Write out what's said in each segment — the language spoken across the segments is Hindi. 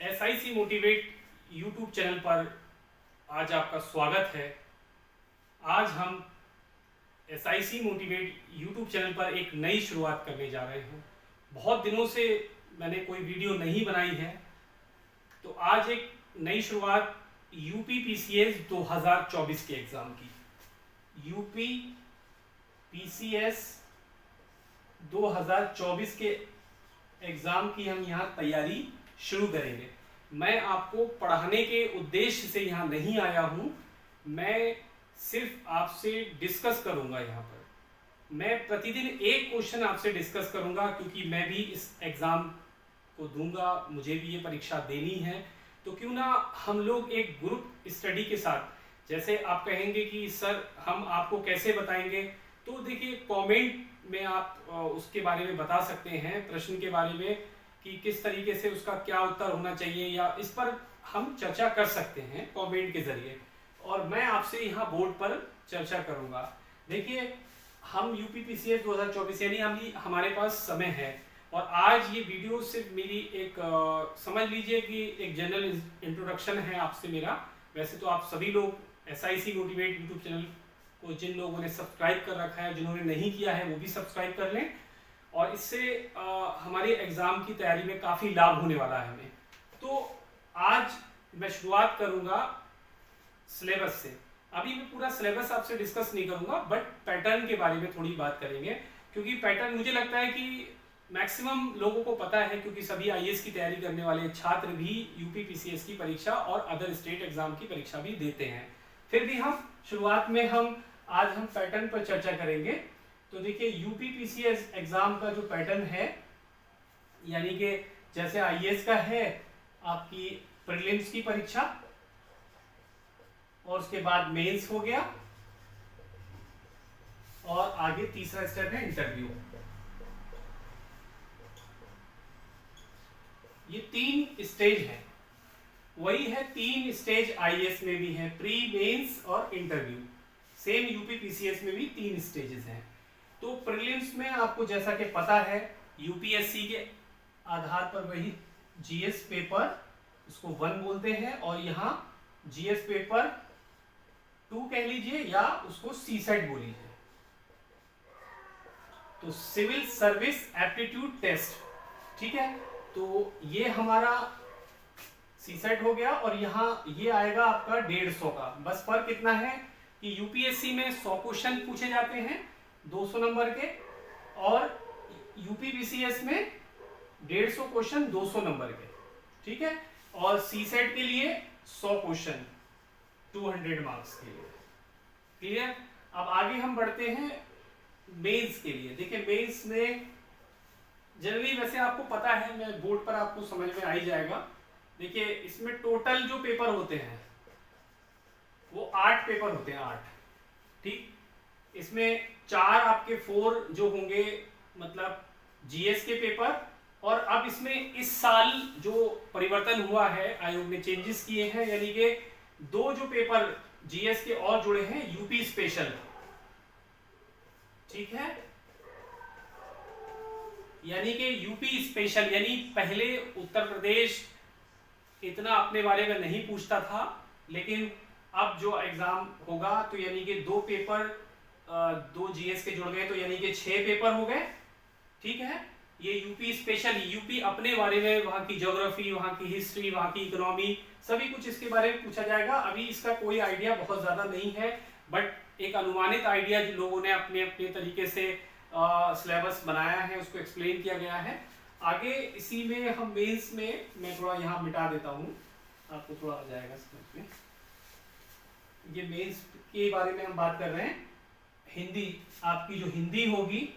SIC मोटिवेट यूट्यूब चैनल पर आज आपका स्वागत है। आज हम SIC मोटिवेट यूट्यूब चैनल पर एक नई शुरुआत करने जा रहे हैं। बहुत दिनों से मैंने कोई वीडियो नहीं बनाई है, तो आज एक नई शुरुआत UPPCS 2024 के एग्ज़ाम की। UPPCS 2024 के एग्ज़ाम की हम यहाँ तैयारी शुरू करेंगे। मैं आपको पढ़ाने के उद्देश्य से यहाँ नहीं आया हूँ, मैं सिर्फ आपसे डिस्कस करूँगा। यहाँ पर मैं प्रतिदिन एक क्वेश्चन आपसे डिस्कस करूँगा, क्योंकि मैं भी इस एग्ज़ाम को दूंगा, मुझे भी ये परीक्षा देनी है। तो क्यों ना हम लोग एक ग्रुप स्टडी के साथ, जैसे आप कहेंगे कि सर हम आपको कैसे बताएंगे, तो देखिए कमेंट में आप उसके बारे में बता सकते हैं, प्रश्न के बारे में कि किस तरीके से उसका क्या उत्तर होना चाहिए, या इस पर हम चर्चा कर सकते हैं कमेंट के जरिए, और मैं आपसे यहाँ बोर्ड पर चर्चा करूँगा। देखिए हम UPPCS 2024 यानी हमारे पास समय है, और आज ये वीडियो सिर्फ मेरी एक समझ लीजिए कि एक जनरल इंट्रोडक्शन है आपसे मेरा। वैसे तो आप सभी लोग SIC मोटिवेट यूट्यूब चैनल को, जिन लोगों ने सब्सक्राइब कर रखा है, जिन्होंने नहीं किया है वो भी सब्सक्राइब कर लें, और इससे हमारे एग्ज़ाम की तैयारी में काफ़ी लाभ होने वाला है हमें। तो आज मैं शुरुआत करूँगा सिलेबस से। अभी मैं पूरा सिलेबस आपसे डिस्कस नहीं करूँगा, बट पैटर्न के बारे में थोड़ी बात करेंगे, क्योंकि पैटर्न मुझे लगता है कि मैक्सिमम लोगों को पता है, क्योंकि सभी IAS की तैयारी करने वाले छात्र भी UPPCS की परीक्षा और अदर स्टेट एग्जाम की परीक्षा भी देते हैं। फिर भी हम शुरुआत में आज हम पैटर्न पर चर्चा करेंगे। तो देखिए UPPCS एग्जाम का जो पैटर्न है, यानी कि जैसे IAS का है आपकी प्रीलिम्स की परीक्षा, और उसके बाद मेंस हो गया, और आगे तीसरा स्टेप है इंटरव्यू। ये 3 स्टेज है, वही है 3 स्टेज IAS में भी है, प्री, मेंस और इंटरव्यू। सेम UPPCS में भी 3 स्टेजेस हैं। तो प्रीलिम्स में आपको जैसा कि पता है, UPSC के आधार पर वही GS पेपर, उसको 1 बोलते हैं, और यहाँ GS पेपर 2 कह लीजिए, या उसको CSET बोलिए। तो सिविल सर्विस एप्टीट्यूड टेस्ट, ठीक है। तो ये हमारा CSET हो गया, और यहाँ ये आएगा आपका 150 का। बस फर्क इतना है कि UPSC में 100 क्वेश्चन पूछे जाते हैं 200 नंबर के, और UPPCS में 150 क्वेश्चन 200 नंबर के, ठीक है। और CSET के लिए 100 क्वेश्चन 200 मार्क्स के लिए। क्लियर। अब आगे हम बढ़ते हैं मेंस के लिए। देखिए मेंस में जनरली, वैसे आपको पता है, मैं बोर्ड पर आपको समझ में आ ही जाएगा। देखिए इसमें टोटल जो पेपर होते हैं वो 8 पेपर होते हैं, 8, ठीक। इसमें 4 आपके 4 जो होंगे, मतलब GS के पेपर, और अब इसमें इस साल जो परिवर्तन हुआ है, आयोग ने चेंजेस किए हैं, यानी कि 2 जो पेपर GS के और जुड़े हैं, UP स्पेशल, ठीक है। यानी कि UP स्पेशल, यानी पहले उत्तर प्रदेश इतना अपने बारे में नहीं पूछता था, लेकिन अब जो एग्जाम होगा तो यानी कि 2 पेपर 2 GS के जुड़ गए, तो यानी कि 6 पेपर हो गए, ठीक है। ये UP स्पेशल, UP अपने बारे में, वहाँ की ज्योग्राफी, वहाँ की हिस्ट्री, वहाँ की इकोनॉमी, सभी कुछ इसके बारे में पूछा जाएगा। अभी इसका कोई आइडिया बहुत ज़्यादा नहीं है, बट एक अनुमानित आइडिया जो लोगों ने अपने अपने तरीके से सिलेबस बनाया है, उसको एक्सप्लेन किया गया है। आगे इसी में हम मेंस में, मैं थोड़ा यहाँ मिटा देता हूँ, आपको थोड़ा आ जाएगा समझ में। ये मेंस के बारे में हम बात कर रहे हैं। हिंदी, आपकी जो हिंदी होगी,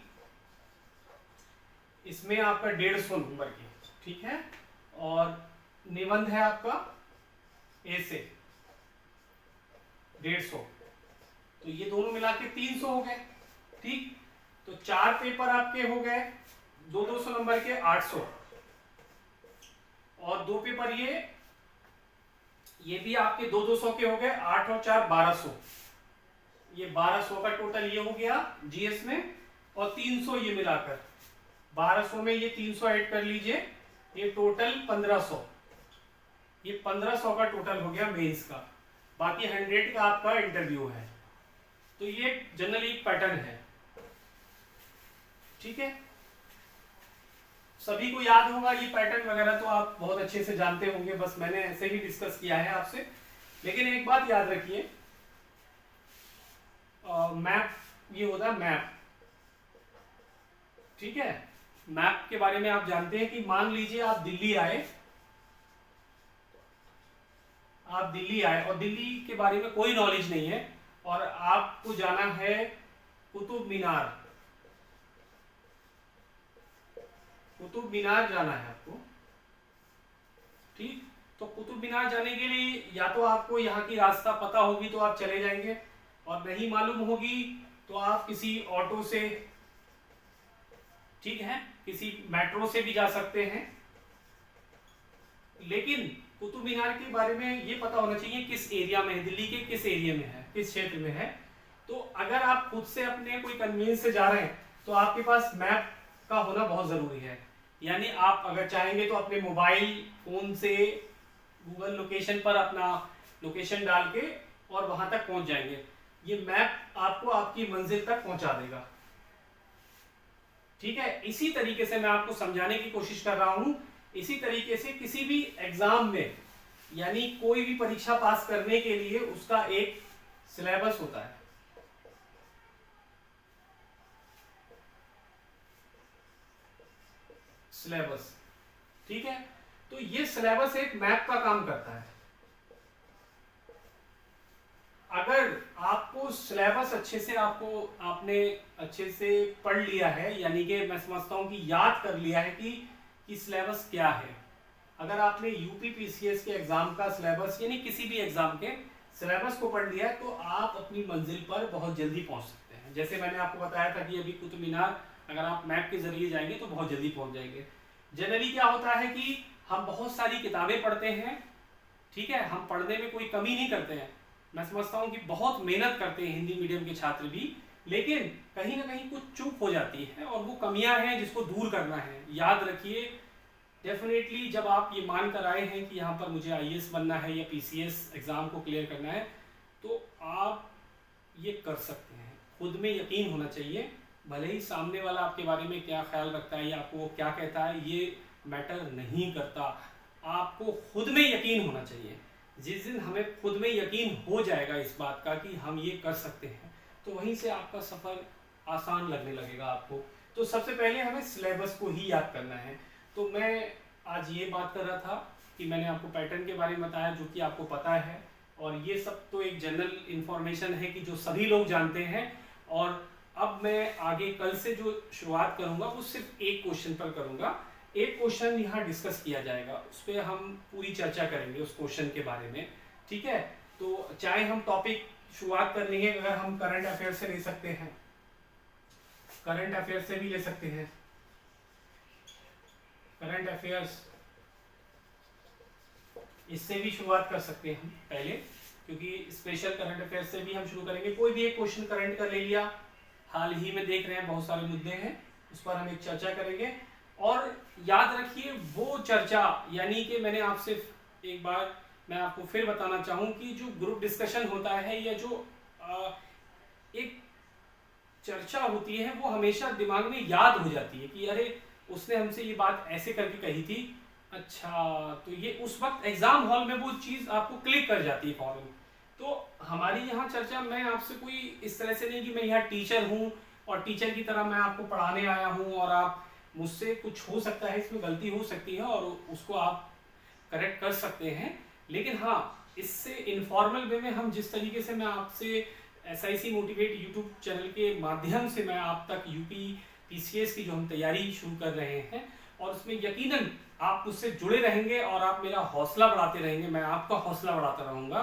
इसमें आपका 150 नंबर की, ठीक है। और निबंध है आपका ऐसे 150, तो ये दोनों मिला के 300 हो गए, ठीक। तो 4 पेपर आपके हो गए 200 नंबर के, 800, और 2 पेपर ये भी आपके 200 के हो गए, 8 और 4 1200, ये 1200 का टोटल ये हो गया GS में, और 300 ये मिलाकर 1200 में ये 300 ऐड कर लीजिए, ये टोटल 1500, ये 1500 का टोटल हो गया मेंस का, बाकी 100 का आपका इंटरव्यू है। तो ये जनरली एक पैटर्न है, ठीक है। सभी को याद होगा ये पैटर्न वगैरह, तो आप बहुत अच्छे से जानते होंगे, बस मैंने ऐसे ही डिस्कस किया है आपसे। लेकिन एक बात याद रखिए, मैप, ये होता है मैप, ठीक है। मैप के बारे में आप जानते हैं कि मान लीजिए आप दिल्ली आए, और दिल्ली के बारे में कोई नॉलेज नहीं है, और आपको जाना है कुतुब मीनार, कुतुब मीनार जाना है आपको, ठीक। तो कुतुब मीनार जाने के लिए या तो आपको यहाँ की रास्ता पता होगी तो आप चले जाएंगे, और नहीं मालूम होगी तो आप किसी ऑटो से, ठीक है, किसी मेट्रो से भी जा सकते हैं। लेकिन कुतुब मीनार के बारे में ये पता होना चाहिए किस एरिया में है, दिल्ली के किस एरिया में है, किस क्षेत्र में है। तो अगर आप खुद से अपने कोई कन्वीनियंस से जा रहे हैं तो आपके पास मैप का होना बहुत जरूरी है। यानी आप अगर चाहेंगे तो अपने मोबाइल फोन से गूगल लोकेशन पर अपना लोकेशन डाल के और वहां तक पहुंच जाएंगे। ये मैप आपको आपकी मंजिल तक पहुंचा देगा, ठीक है। इसी तरीके से मैं आपको समझाने की कोशिश कर रहा हूं। इसी तरीके से किसी भी एग्जाम में, यानी कोई भी परीक्षा पास करने के लिए उसका एक सिलेबस होता है, सिलेबस, ठीक है। तो ये सिलेबस एक मैप का काम करता है। अगर आपको सिलेबस अच्छे से आपने अच्छे से पढ़ लिया है, यानी कि मैं समझता हूं कि याद कर लिया है कि सिलेबस क्या है। अगर आपने यूपी पीसीएस के एग्जाम का सिलेबस, यानी किसी भी एग्जाम के सिलेबस को पढ़ लिया है, तो आप अपनी मंजिल पर बहुत जल्दी पहुंच सकते हैं। जैसे मैंने आपको बताया था कि अभी कुतुब मीनार अगर आप मैप के जरिए जाएंगे तो बहुत जल्दी पहुंच जाएंगे। जनरली क्या होता है कि हम बहुत सारी किताबें पढ़ते हैं, ठीक है, हम पढ़ने में कोई कमी नहीं करते हैं। मैं समझता हूँ कि बहुत मेहनत करते हैं हिंदी मीडियम के छात्र भी, लेकिन कहीं ना कहीं कुछ चूक हो जाती है और वो कमियां हैं जिसको दूर करना है। याद रखिए, डेफिनेटली जब आप ये मान कर आए हैं कि यहाँ पर मुझे आईएएस बनना है या पीसीएस एग्जाम को क्लियर करना है, तो आप ये कर सकते हैं। खुद में यकीन होना चाहिए, भले ही सामने वाला आपके बारे में क्या ख्याल रखता है या आपको वो क्या कहता है, ये मैटर नहीं करता। आपको खुद में यकीन होना चाहिए। जिस दिन हमें खुद में यकीन हो जाएगा इस बात का कि हम ये कर सकते हैं, तो वहीं से आपका सफ़र आसान लगने लगेगा आपको। तो सबसे पहले हमें सिलेबस को ही याद करना है। तो मैं आज ये बात कर रहा था कि मैंने आपको पैटर्न के बारे में बताया जो कि आपको पता है, और ये सब तो एक जनरल इंफॉर्मेशन है कि जो सभी लोग जानते हैं। और अब मैं आगे कल से जो शुरुआत करूंगा वो सिर्फ एक क्वेश्चन पर करूंगा। एक क्वेश्चन यहाँ डिस्कस किया जाएगा, उस पर हम पूरी चर्चा करेंगे उस क्वेश्चन के बारे में, ठीक है। तो चाहे हम टॉपिक शुरुआत करनी है, अगर हम करंट अफेयर से ले सकते हैं, करंट अफेयर से भी ले सकते हैं, करंट अफेयर्स इससे भी शुरुआत कर सकते हैं हम पहले, क्योंकि स्पेशल करंट अफेयर से भी हम शुरू करेंगे। कोई भी एक क्वेश्चन करंट का ले लिया, हाल ही में देख रहे हैं बहुत सारे मुद्दे हैं, उस पर हम एक चर्चा करेंगे। और याद रखिए वो चर्चा, यानी कि मैंने आपसे एक बार मैं आपको फिर बताना चाहूँ कि जो ग्रुप डिस्कशन होता है या जो एक चर्चा होती है, वो हमेशा दिमाग में याद हो जाती है कि अरे उसने हमसे ये बात ऐसे करके कही थी, अच्छा, तो ये उस वक्त एग्जाम हॉल में वो चीज़ आपको क्लिक कर जाती है फौरन। तो हमारी यहाँ चर्चा, मैं आपसे कोई इस तरह से नहीं कि मैं यहाँ टीचर हूँ और टीचर की तरह मैं आपको पढ़ाने आया हूँ और आप मुझसे कुछ हो सकता है, इसमें गलती हो सकती है और उसको आप करेक्ट कर सकते हैं। लेकिन हाँ, इससे इनफॉर्मल वे में हम जिस तरीके से मैं आपसे SIC मोटिवेट यूट्यूब चैनल के माध्यम से मैं आप तक यूपी पीसीएस की जो हम तैयारी शुरू कर रहे हैं, और उसमें यकीनन आप मुझसे जुड़े रहेंगे और आप मेरा हौसला बढ़ाते रहेंगे, मैं आपका हौसला बढ़ाता रहूँगा,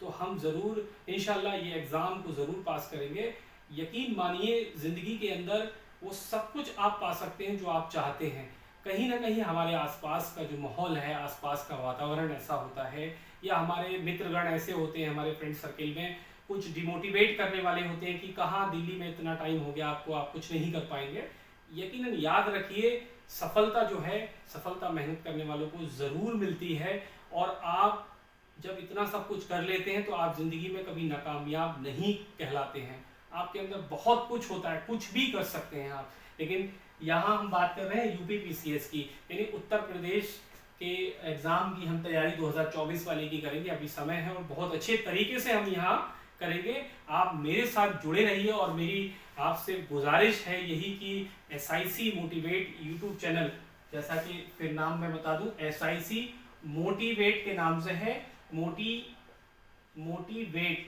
तो हम ज़रूर इंशाल्लाह ये एग्ज़ाम को ज़रूर पास करेंगे। यकीन मानिए, ज़िंदगी के अंदर वो सब कुछ आप पा सकते हैं जो आप चाहते हैं। कहीं ना कहीं हमारे आसपास का जो माहौल है, आसपास का वातावरण ऐसा होता है, या हमारे मित्रगण ऐसे होते हैं, हमारे फ्रेंड सर्किल में कुछ डिमोटिवेट करने वाले होते हैं कि कहाँ दिल्ली में इतना टाइम हो गया आपको, आप कुछ नहीं कर पाएंगे। यकीनन याद रखिए, सफलता जो है, सफलता मेहनत करने वालों को ज़रूर मिलती है। और आप जब इतना सब कुछ कर लेते हैं तो आप ज़िंदगी में कभी नाकामयाब नहीं कहलाते हैं। आपके अंदर बहुत कुछ होता है, कुछ भी कर सकते हैं आप। लेकिन यहाँ हम बात कर रहे हैं यूपीपीसीएस की, यानी उत्तर प्रदेश के एग्ज़ाम की हम तैयारी 2024 वाले की करेंगे। अभी समय है और बहुत अच्छे तरीके से हम यहाँ करेंगे। आप मेरे साथ जुड़े रहिए और मेरी आपसे गुजारिश है यही कि SIC मोटिवेट यूट्यूब चैनल, जैसा कि फिर नाम मैं बता दूं, SIC मोटिवेट के नाम से है, मोटिवेट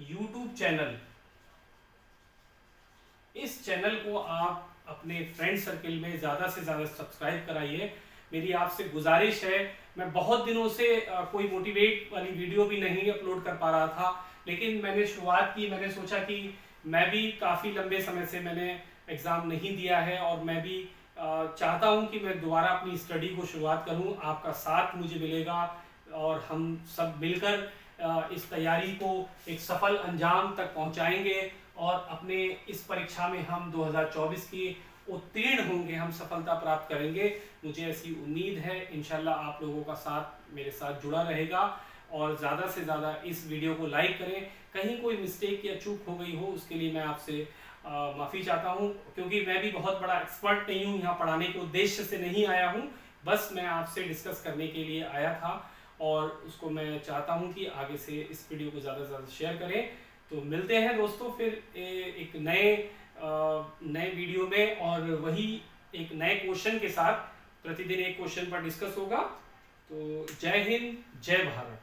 यूट्यूब चैनल। इस चैनल को आप अपने फ्रेंड सर्किल में ज़्यादा से ज़्यादा सब्सक्राइब कराइए। मेरी आपसे गुजारिश है, मैं बहुत दिनों से कोई मोटिवेट वाली वीडियो भी नहीं अपलोड कर पा रहा था, लेकिन मैंने शुरुआत की। मैंने सोचा कि मैं भी काफ़ी लंबे समय से मैंने एग्ज़ाम नहीं दिया है और मैं भी चाहता हूं कि मैं दोबारा अपनी स्टडी को शुरुआत करूं। आपका साथ मुझे मिलेगा और हम सब मिलकर इस तैयारी को एक सफल अंजाम तक पहुंचाएंगे और अपने इस परीक्षा में हम 2024 की उत्तीर्ण होंगे, हम सफलता प्राप्त करेंगे। मुझे ऐसी उम्मीद है। इंशाल्लाह आप लोगों का साथ मेरे साथ जुड़ा रहेगा और ज़्यादा से ज़्यादा इस वीडियो को लाइक करें। कहीं कोई मिस्टेक या चूक हो गई हो उसके लिए मैं आपसे माफ़ी चाहता हूं, क्योंकि मैं भी बहुत बड़ा एक्सपर्ट नहीं हूं, यहाँ पढ़ाने के उद्देश्य से नहीं आया हूं, बस मैं आपसे डिस्कस करने के लिए आया था और उसको मैं चाहता हूं कि आगे से इस वीडियो को ज़्यादा से ज़्यादा शेयर करें। तो मिलते हैं दोस्तों फिर एक नए वीडियो में, और वही एक नए क्वेश्चन के साथ। प्रतिदिन एक क्वेश्चन पर डिस्कस होगा। तो जय हिंद, जय भारत।